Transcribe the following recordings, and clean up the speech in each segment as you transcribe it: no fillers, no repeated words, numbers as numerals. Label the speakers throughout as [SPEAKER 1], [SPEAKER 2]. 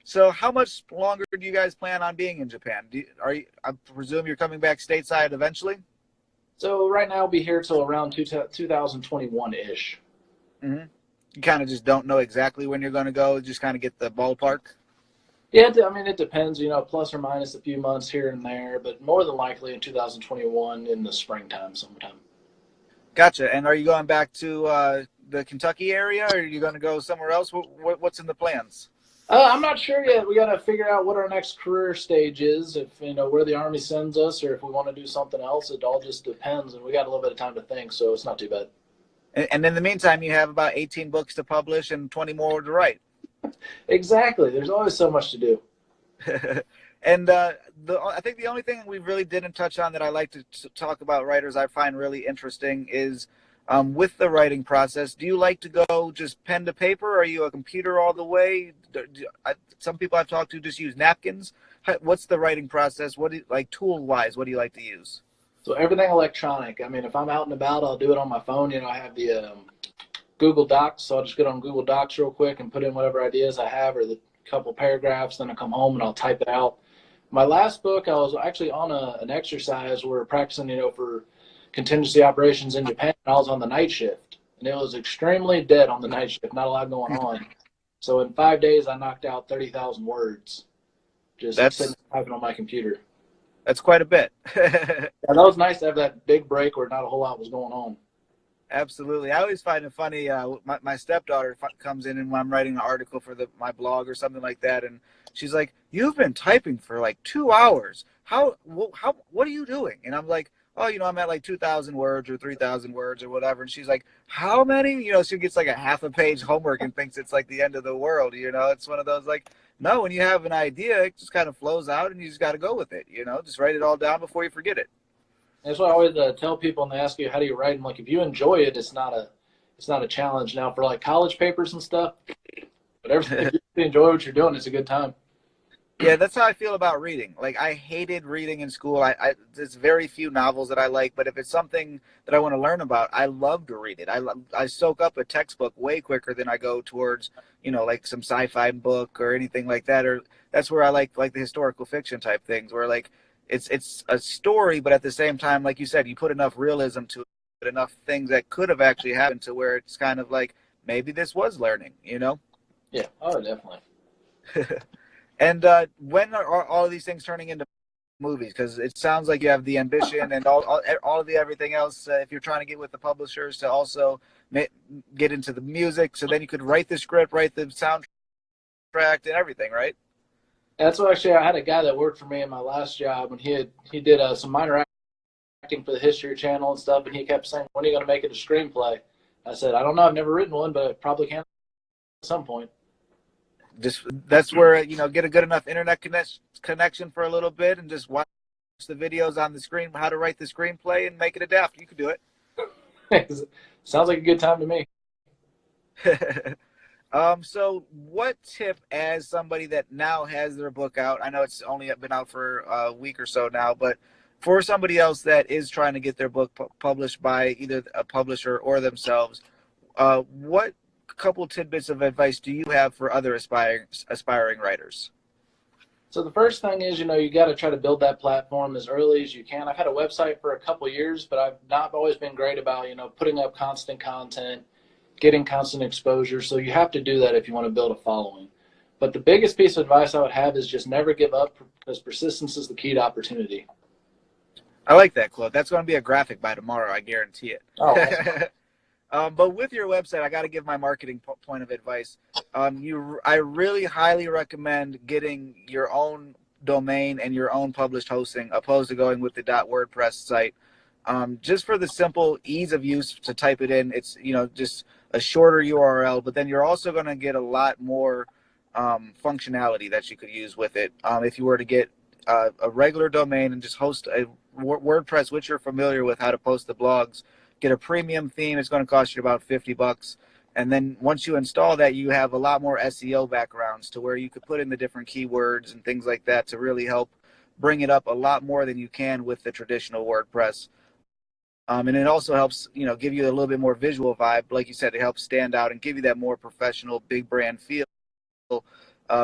[SPEAKER 1] So how much longer do you guys plan on being in Japan? I presume you're coming back stateside eventually?
[SPEAKER 2] So right now I'll be here till around 2021-ish.
[SPEAKER 1] Hmm. You kind of just don't know exactly when you're going to go, just kind of get the ballpark?
[SPEAKER 2] Yeah, I mean, it depends, plus or minus a few months here and there, but more than likely in 2021 in the springtime sometime.
[SPEAKER 1] Gotcha. And are you going back to the Kentucky area, or are you going to go somewhere else? What's in the plans?
[SPEAKER 2] I'm not sure yet. We got to figure out what our next career stage is. If where the Army sends us, or if we want to do something else, it all just depends. And we got a little bit of time to think, so it's not too bad.
[SPEAKER 1] And in the meantime, you have about 18 books to publish and 20 more to write.
[SPEAKER 2] Exactly. There's always so much to do.
[SPEAKER 1] And I think the only thing we really didn't touch on that I like to talk about writers I find really interesting is with the writing process. Do you like to go just pen to paper? Are you a computer all the way? Some people I've talked to just use napkins. What's the writing process? Like tool wise? What do you like to use?
[SPEAKER 2] So everything electronic. I mean, if I'm out and about, I'll do it on my phone. I have the Google Docs, so I'll just get on Google Docs real quick and put in whatever ideas I have or the couple paragraphs. Then I come home and I'll type it out. My last book, I was actually on an exercise. We're practicing, for contingency operations in Japan. I was on the night shift, and it was extremely dead on the night shift. Not a lot going on. So in 5 days, I knocked out 30,000 words just sitting typing on my computer.
[SPEAKER 1] That's quite a bit.
[SPEAKER 2] Yeah, that was nice to have that big break where not a whole lot was going on.
[SPEAKER 1] Absolutely. I always find it funny. My stepdaughter comes in, and when I'm writing an article for my blog or something like that, and she's like, "You've been typing for like 2 hours. What are you doing?" And I'm like, "Oh, I'm at like 2,000 words or 3,000 words or whatever." And she's like, "How many?" She gets like a half a page homework and thinks it's like the end of the world. It's one of those like, no, when you have an idea, it just kind of flows out, and you just got to go with it. Just write it all down before you forget it.
[SPEAKER 2] That's what I always tell people when they ask you how do you write. I'm like, if you enjoy it, it's not a challenge. Now for like college papers and stuff, but if you enjoy what you're doing, it's a good time.
[SPEAKER 1] Yeah, that's how I feel about reading. Like I hated reading in school. There's very few novels that I like, but if it's something that I want to learn about, I love to read it. I soak up a textbook way quicker than I go towards like some sci-fi book or anything like that. Or that's where I like the historical fiction type things, where like it's a story, but at the same time, like you said, you put enough realism to it, enough things that could have actually happened to where it's kind of like maybe this was learning.
[SPEAKER 2] Yeah. Oh, definitely.
[SPEAKER 1] And when are all of these things turning into movies? Because it sounds like you have the ambition and all of the everything else. If you're trying to get with the publishers to also get into the music, so then you could write the script, write the soundtrack, and everything, right?
[SPEAKER 2] That's what actually I had a guy that worked for me in my last job, and he did some minor acting for the History Channel and stuff, and he kept saying, "When are you going to make it a screenplay?" I said, "I don't know. I've never written one, but I probably can at some point."
[SPEAKER 1] Just that's where get a good enough internet connection for a little bit and just watch the videos on the screen, how to write the screenplay and make it adapt. You can do
[SPEAKER 2] it. Sounds like a good time to me.
[SPEAKER 1] So what tip, as somebody that now has their book out, I know it's only been out for a week or so now, but for somebody else that is trying to get their book published by either a publisher or themselves, what couple tidbits of advice do you have for other aspiring writers?
[SPEAKER 2] So the first thing is, you got to try to build that platform as early as you can. I've had a website for a couple of years, but I've not always been great about, putting up constant content, getting constant exposure. So you have to do that if you want to build a following. But the biggest piece of advice I would have is just never give up, because persistence is the key to opportunity.
[SPEAKER 1] I like that quote. That's going to be a graphic by tomorrow. I guarantee it.
[SPEAKER 2] Oh, awesome.
[SPEAKER 1] But with your website, I got to give my marketing point of advice. I really highly recommend getting your own domain and your own published hosting, opposed to going with the .wordpress site. Just for the simple ease of use to type it in, it's just a shorter URL, but then you're also going to get a lot more functionality that you could use with it. If you were to get a regular domain and just host a WordPress, which you're familiar with how to post the blogs, get a premium theme. It's going to cost you about $50. And then once you install that, you have a lot more SEO backgrounds to where you could put in the different keywords and things like that to really help bring it up a lot more than you can with the traditional WordPress. And it also helps, give you a little bit more visual vibe. Like you said, it helps stand out and give you that more professional, big brand feel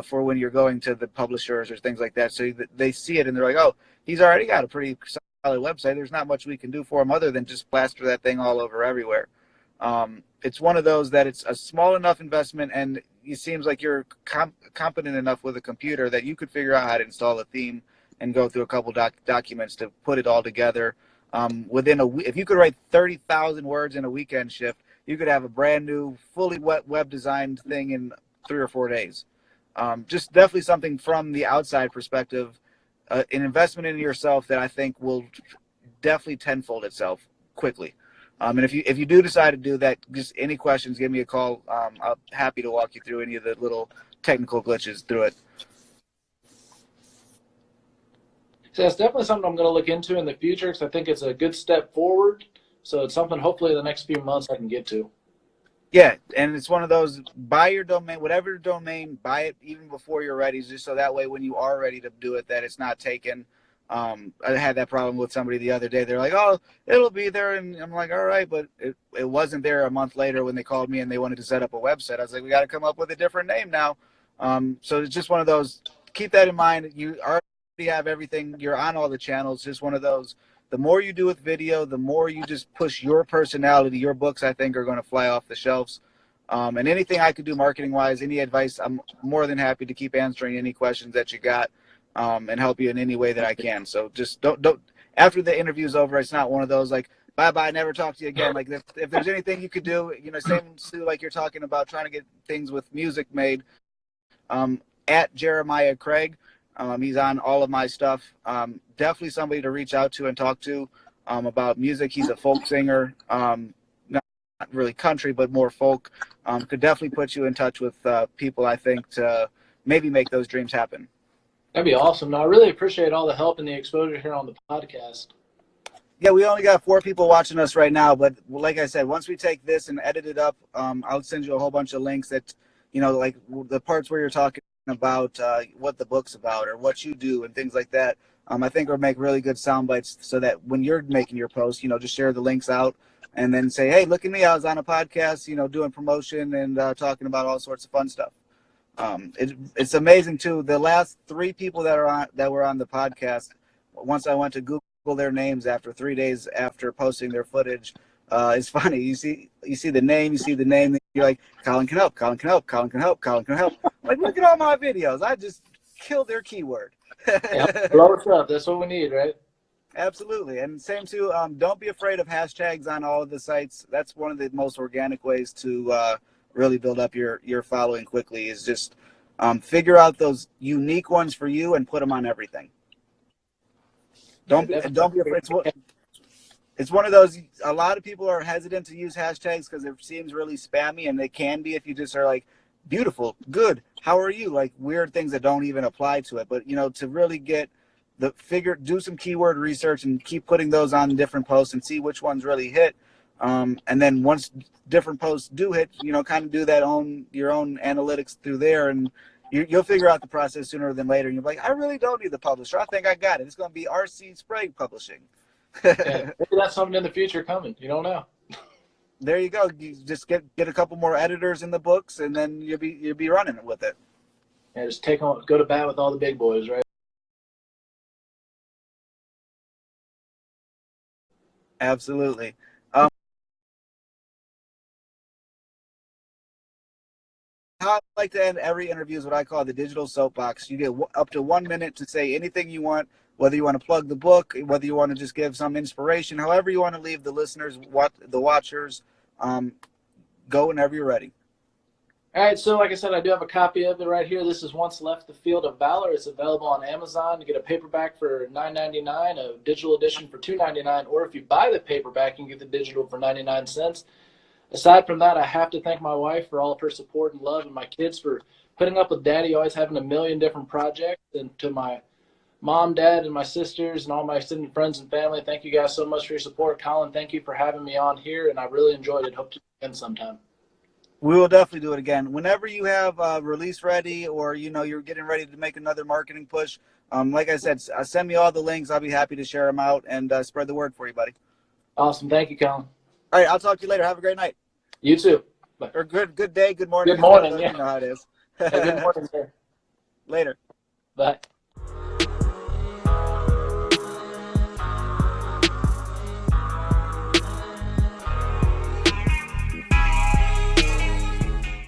[SPEAKER 1] for when you're going to the publishers or things like that. So they see it and they're like, oh, he's already got a pretty solid website. There's not much we can do for him other than just plaster that thing all over everywhere. It's one of those that it's a small enough investment, and it seems like you're competent enough with a computer that you could figure out how to install a theme and go through a couple documents to put it all together. Within a week, if you could write 30,000 words in a weekend shift, you could have a brand new, fully web designed thing in 3 or 4 days. Just definitely something from the outside perspective, an investment in yourself that I think will definitely tenfold itself quickly. And if you do decide to do that, just any questions, give me a call. I'm happy to walk you through any of the little technical glitches through it.
[SPEAKER 2] So that's definitely something I'm going to look into in the future because I think it's a good step forward. So it's something hopefully in the next few months I can get to.
[SPEAKER 1] Yeah, and it's one of those, buy your domain, whatever domain, buy it even before you're ready, just so that way when you are ready to do it, that it's not taken. I had that problem with somebody the other day. They're like, oh, it'll be there. And I'm like, all right, but it wasn't there a month later when they called me and they wanted to set up a website. I was like, we got to come up with a different name now. So it's just one of those, keep that in mind. You already have everything. You're on all the channels. Just one of those. The more you do with video, the more you just push your personality. Your books, I think, are going to fly off the shelves. And anything I could do marketing-wise, any advice, I'm more than happy to keep answering any questions that you got and help you in any way that I can. So just don't. After the interview's over, it's not one of those like, bye-bye, never talk to you again. Like if there's anything you could do, same like you're talking about trying to get things with music made, at Jeremiah Craig. He's on all of my stuff. Definitely somebody to reach out to and talk to about music. He's a folk singer, not really country, but more folk. Could definitely put you in touch with people, I think, to maybe make those dreams happen.
[SPEAKER 2] That'd be awesome. No, I really appreciate all the help and the exposure here on the podcast.
[SPEAKER 1] Yeah, we only got 4 people watching us right now, but like I said, once we take this and edit it up, I'll send you a whole bunch of links that, like the parts where you're talking about what the book's about or what you do and things like that. I think we'll make really good sound bites so that when you're making your post, just share the links out and then say, hey, look at me. I was on a podcast, doing promotion and talking about all sorts of fun stuff. It's amazing too. The last 3 people that were on the podcast, once I went to Google their names after 3 days after posting their footage, it's funny. You see the name, you're like, Colin can help, Colin can help, Colin can help, Colin can help. Like, look at all my videos. I just killed their keyword.
[SPEAKER 2] Yep, blow us up. That's what we need, right?
[SPEAKER 1] Absolutely. And same too, don't be afraid of hashtags on all of the sites. That's one of the most organic ways to really build up your following quickly, is just figure out those unique ones for you and put them on everything. Don't be afraid. It's one of those, a lot of people are hesitant to use hashtags because it seems really spammy, and they can be if you just are like, beautiful, good, how are you? Like weird things that don't even apply to it. But, to really get do some keyword research and keep putting those on different posts and see which ones really hit. And then once different posts do hit, kind of do your own analytics through there, and you'll figure out the process sooner than later. And you're like, I really don't need the publisher. I think I got it. It's going to be RC Sprague Publishing.
[SPEAKER 2] Yeah, maybe that's something in the future coming. You don't know.
[SPEAKER 1] There you go. You just get a couple more editors in the books, and then you'll be running with it.
[SPEAKER 2] Yeah, just go to bat with all the big boys, right?
[SPEAKER 1] Absolutely. How I like to end every interview is what I call the digital soapbox. You get up to 1 minute to say anything you want, whether you want to plug the book, whether you want to just give some inspiration, however you want to leave the listeners, the watchers, go whenever you're ready.
[SPEAKER 2] All right, so like I said, I do have a copy of it right here. This is Once Left the Field of Valor. It's available on Amazon. You get a paperback for $9.99, a digital edition for $2.99, or if you buy the paperback, you can get the digital for 99 cents. Aside from that, I have to thank my wife for all of her support and love, and my kids for putting up with Daddy always having a million different projects, and to my mom, dad, and my sisters, and all my extended friends and family, thank you guys so much for your support. Colin, thank you for having me on here, and I really enjoyed it. Hope to do it again sometime.
[SPEAKER 1] We will definitely do it again. Whenever you have a release ready, or you're getting ready to make another marketing push, like I said, send me all the links. I'll be happy to share them out and spread the word for you, buddy.
[SPEAKER 2] Awesome. Thank you, Colin.
[SPEAKER 1] All right, I'll talk to you later. Have a great night.
[SPEAKER 2] You too.
[SPEAKER 1] Bye. Or good day, good morning.
[SPEAKER 2] Good morning, yeah.
[SPEAKER 1] You know how it is.
[SPEAKER 2] Hey, good morning, sir.
[SPEAKER 1] Later.
[SPEAKER 2] Bye.